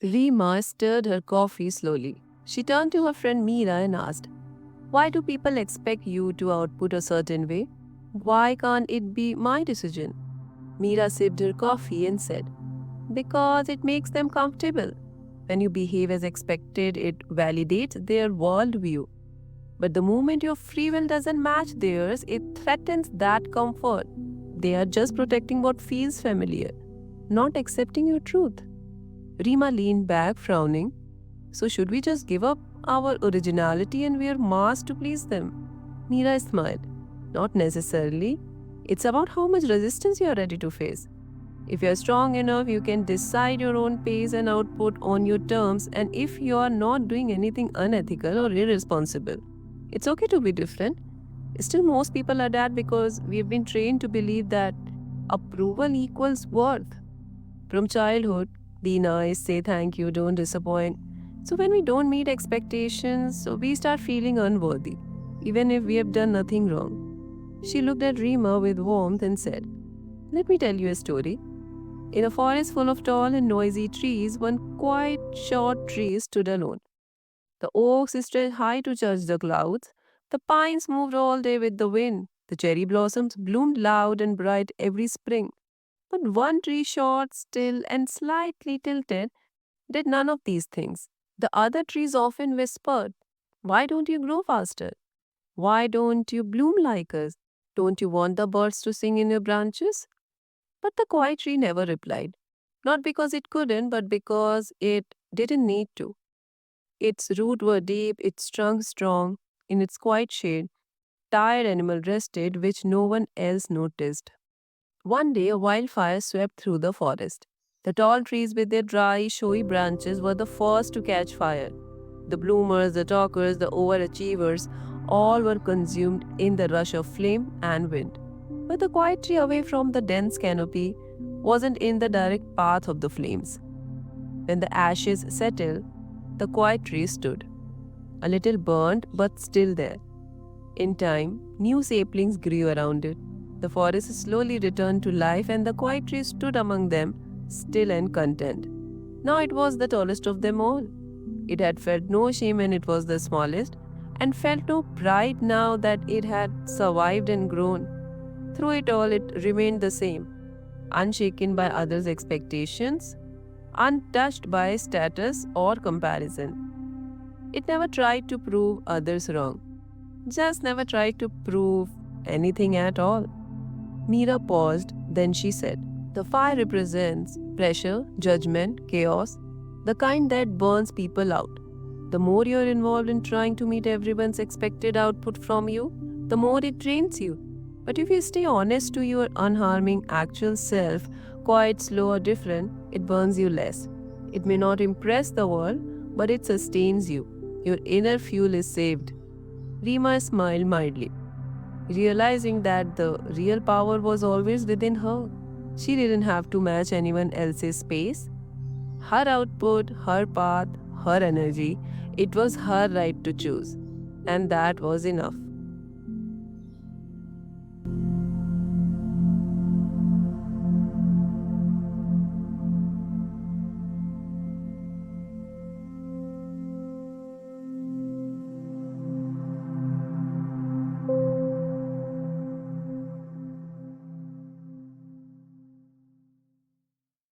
Rima stirred her coffee slowly. She turned to her friend Meera and asked, "Why do people expect you to output a certain way? Why can't it be my decision?" Meera sipped her coffee and said, "Because it makes them comfortable. When you behave as expected, it validates their worldview. But the moment your free will doesn't match theirs, it threatens that comfort. They are just protecting what feels familiar, not accepting your truth." Rima leaned back, frowning. "So, should we just give up our originality and wear masks to please them?" Meera smiled. "Not necessarily. It's about how much resistance you are ready to face. If you're strong enough, you can decide your own pace and output on your terms, and if you are not doing anything unethical or irresponsible, it's okay to be different. Still, most people adapt because we've been trained to believe that approval equals worth. From childhood, be nice, say thank you, don't disappoint. So, when we don't meet expectations, so we start feeling unworthy, even if we have done nothing wrong." She looked at Rima with warmth and said, "Let me tell you a story. In a forest full of tall and noisy trees, one quiet, short tree stood alone. The oaks stretched high to touch the clouds. The pines moved all day with the wind. The cherry blossoms bloomed loud and bright every spring. But one tree, short, still, and slightly tilted, did none of these things. The other trees often whispered, 'Why don't you grow faster? Why don't you bloom like us? Don't you want the birds to sing in your branches?' But the quiet tree never replied. Not because it couldn't, but because it didn't need to. Its roots were deep, its trunk strong. In its quiet shade, tired animal rested, which no one else noticed. One day, a wildfire swept through the forest. The tall trees with their dry, showy branches were the first to catch fire. The bloomers, the talkers, the overachievers, all were consumed in the rush of flame and wind. But the quiet tree away from the dense canopy wasn't in the direct path of the flames. When the ashes settled, the quiet tree stood, a little burnt but still there. In time, new saplings grew around it. The forest slowly returned to life, and the quiet tree stood among them, still and content. Now it was the tallest of them all. It had felt no shame when it was the smallest, and felt no pride now that it had survived and grown. Through it all, it remained the same, unshaken by others' expectations, untouched by status or comparison. It never tried to prove others wrong, just never tried to prove anything at all. Meera paused, then she said, "The fire represents pressure, judgment, chaos, the kind that burns people out. The more you're involved in trying to meet everyone's expected output from you, the more it drains you. But if you stay honest to your unharming actual self, quiet, slow, or different, it burns you less. It may not impress the world, but it sustains you. Your inner fuel is saved." Rima smiled mildly, realizing that the real power was always within her. She didn't have to match anyone else's pace. Her output, her path, her energy, it was her right to choose. And that was enough.